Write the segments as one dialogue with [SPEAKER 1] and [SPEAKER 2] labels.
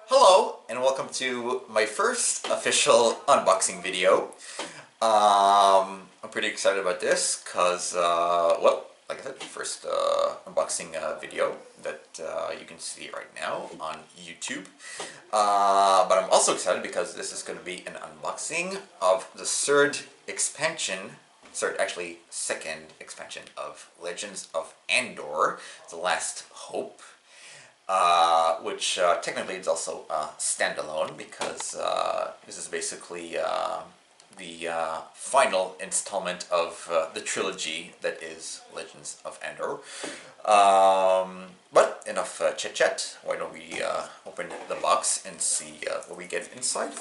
[SPEAKER 1] Hello, and welcome to my first official unboxing video. I'm pretty excited about this because, well, like I said, first unboxing video that you can see right now on YouTube. But I'm also excited because this is going to be an unboxing of the second expansion of Legends of Andor, The Last Hope. Which technically is also standalone because this is basically the final installment of the trilogy that is Legends of Andor. But enough chit chat. Why don't we open the box and see what we get inside?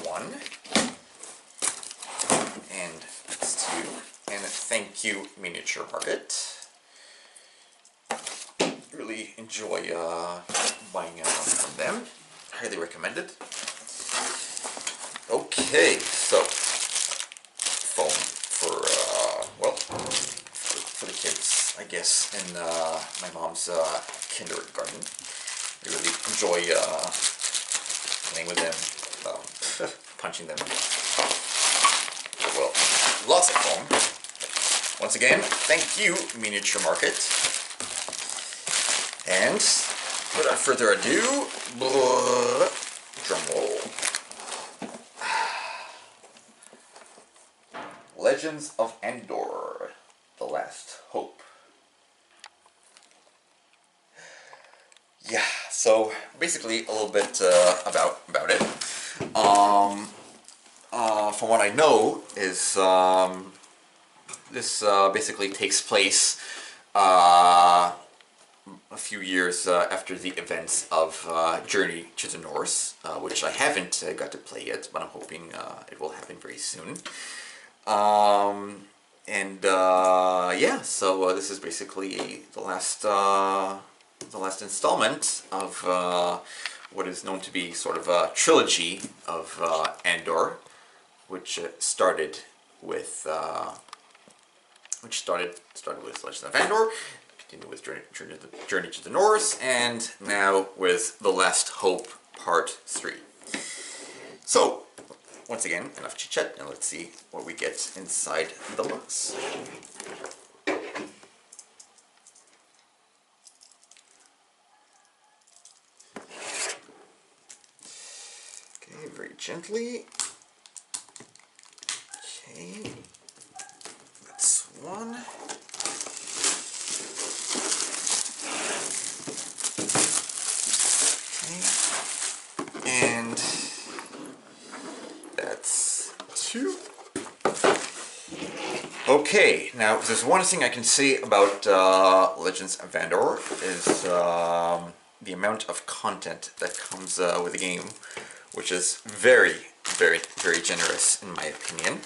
[SPEAKER 1] One. And that's two. And thank you, Miniature Market. Really enjoy buying from them. Highly recommended. Okay, so foam for well, for the kids, I guess, in my mom's kindergarten. I really enjoy playing with them, punching them. Well, lots of foam. Once again, thank you, Miniature Market. And without further ado, drum roll. Legends of Andor, The Last Hope. Yeah, so basically a little bit about it. From what I know is this basically takes place a few years after the events of Journey to the North, which I haven't got to play yet, but I'm hoping it will happen very soon. Yeah, so this is basically the last installment of what is known to be sort of a trilogy of Andor, which started with Legends of Andor, continued with Journey to the North, and now with The Last Hope Part 3. So, once again, enough chit-chat, and let's see what we get inside the box. Okay, very gently. Okay, that's one. Okay, and that's two. Okay, now there's one thing I can say about Legends of Andor is the amount of content that comes with the game, which is very, very, very generous in my opinion.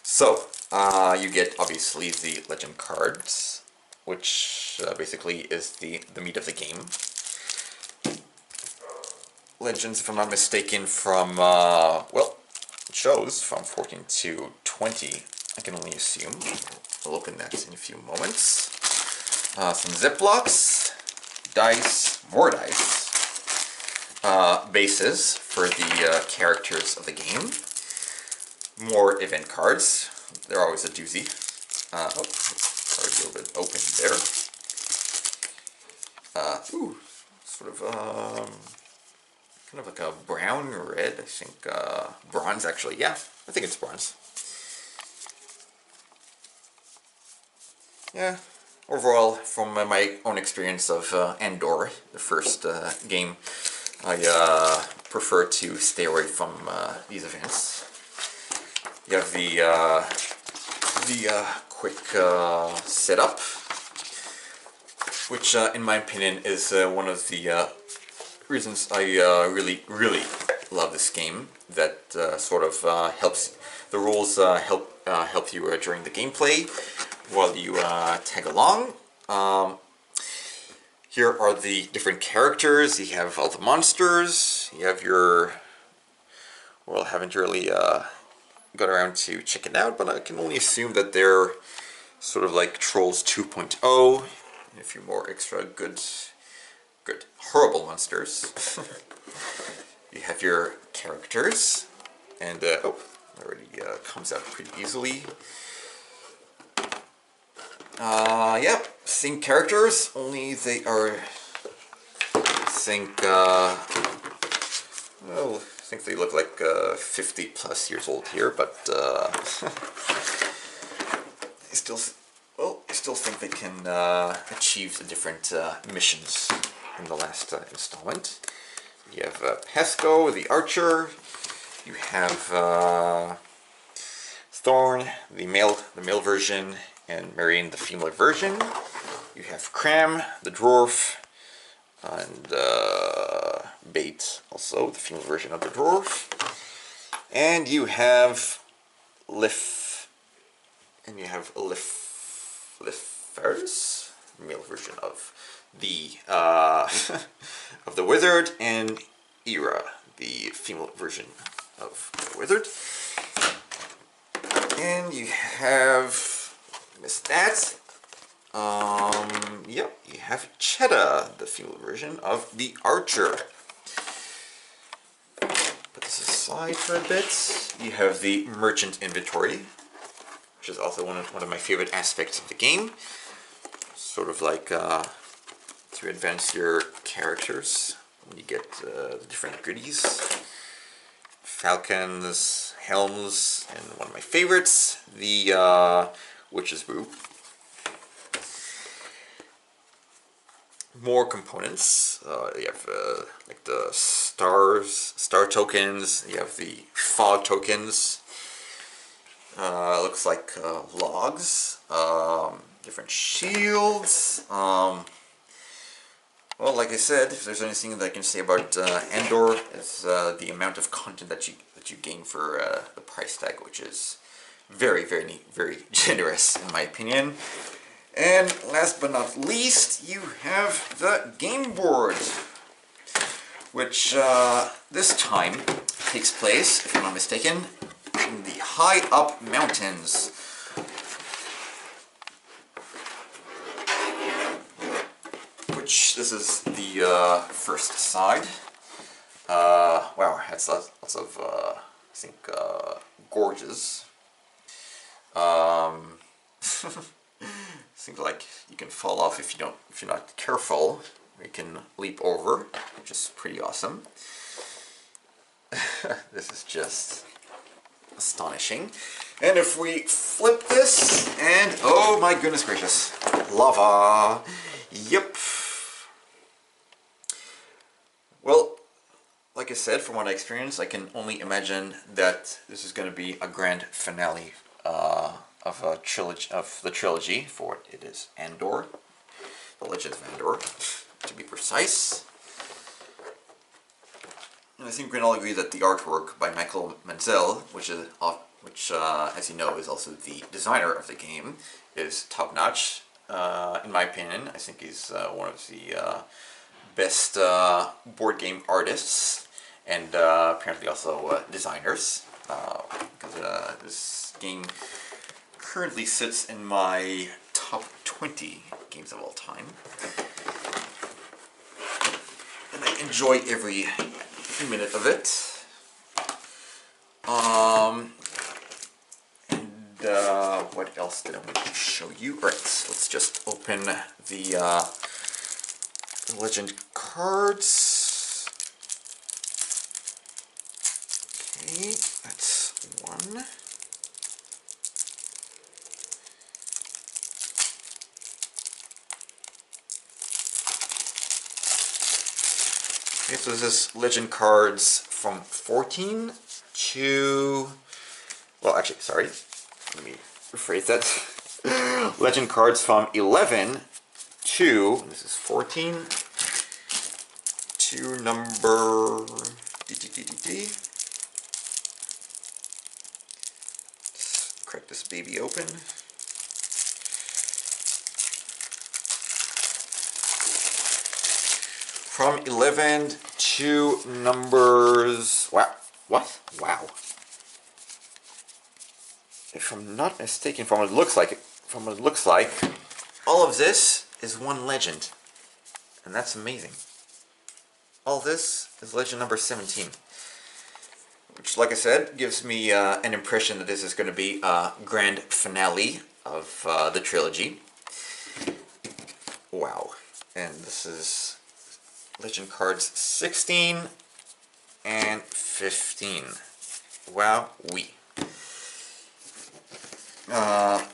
[SPEAKER 1] So, you get obviously the legend cards, which basically is the meat of the game. Legends, if I'm not mistaken, from, well, it shows from 14 to 20, I can only assume. We'll open that in a few moments. Some Ziplocs, dice, more dice, bases for the characters of the game, more event cards. They're always a doozy. Oh, card's a little bit open there. Ooh, sort of kind of like a brown red, I think, bronze actually, yeah, I think it's bronze. Yeah, overall, from my own experience of Andor, the first game, I prefer to stay away from these events. You have the quick setup, which in my opinion is one of the reasons I really love this game. That sort of helps, the rules help you during the gameplay while you tag along. Here are the different characters. You have all the monsters. You have your, well, I haven't really got around to check it out, but I can only assume that they're sort of like Trolls 2.0, and a few more extra good, horrible monsters. You have your characters, and oh, already comes out pretty easily. Yep, same characters, only they are, I think, well, I think they look like 50 plus years old here, but I still think they can achieve the different missions in the last installment. You have Pesco, the archer. You have Thorn, the male version, and Marion, the female version. You have Cram, the dwarf, and Bait, also the female version of the dwarf. And you have Lif, and you have Lifers, male version of the of the wizard, and Ira, the female version of the wizard. And you have, missed that. Yep, you have Cheddar, the female version of the archer. Put this aside for a bit. You have the merchant inventory, which is also one of my favorite aspects of the game. Sort of like to advance your characters when you get the different goodies. Falcons, helms, and one of my favorites, the Witch's Brew. More components. You have like the star tokens. You have the fog tokens. Looks like logs. Different shields. Well, like I said, if there's anything that I can say about Andor, it's the amount of content that you gain for the price tag, which is very, very, very generous in my opinion. And last but not least, you have the game board, which this time takes place, if I'm not mistaken, in the high up mountains. Which this is the first side. Wow, that's lots of I think gorges. Seems like you can fall off if you're not careful. You can leap over, which is pretty awesome. This is just astonishing. And if we flip this, and oh my goodness gracious, lava. Yep. Well, like I said, from what I experienced, I can only imagine that this is going to be a grand finale of the trilogy, for it is Andor, the Legend of Andor, to be precise. And I think we can all agree that the artwork by Michael Menzel, which as you know is also the designer of the game, is top-notch. In my opinion, I think he's one of the best board game artists, and apparently also designers, because this game currently sits in my top 20 games of all time, and I enjoy every minute of it. What else did I want to show you? Alright, let's just open the legend cards. Okay, that's one. Okay, so this is legend cards from 14 to, well actually, sorry, let me rephrase that. Legend cards from 11 to, this is 14, to number, let's crack this baby open. From 11 to numbers, wow, what? Wow. if I'm not mistaken, from what it looks like, all of this is one legend, and that's amazing. All this is legend number 17, which, like I said, gives me an impression that this is going to be a grand finale of the trilogy. Wow. And this is legend cards 16 and 15. Wow,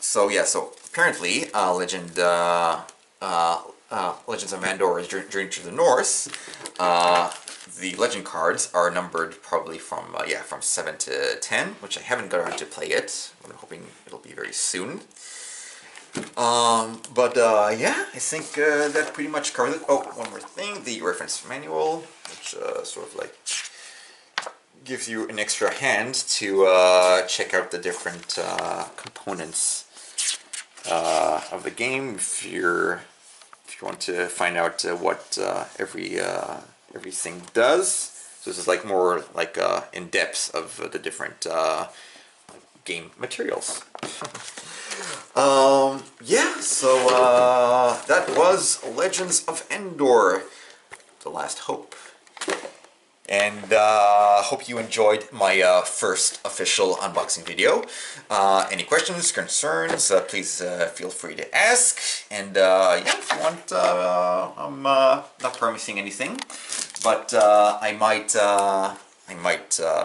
[SPEAKER 1] so apparently Legends of Andor is Journey to the North. The legend cards are numbered probably from 7 to 10, which I haven't got around to play yet. I'm hoping it'll be very soon. Yeah, I think that pretty much covers it. Oh, one more thing, the reference manual, which sort of like gives you an extra hand to check out the different components of the game if you want to find out what everything does. So this is like more like in depth of the different game materials. That was Legends of Andor, The Last Hope. And hope you enjoyed my first official unboxing video. Any questions, concerns, please feel free to ask. And if you want, I'm not promising anything, but I might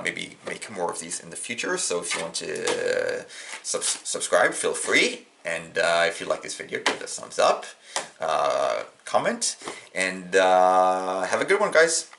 [SPEAKER 1] maybe make more of these in the future. So if you want to subscribe, feel free. And if you like this video, give it a thumbs up, comment, and have a good one, guys.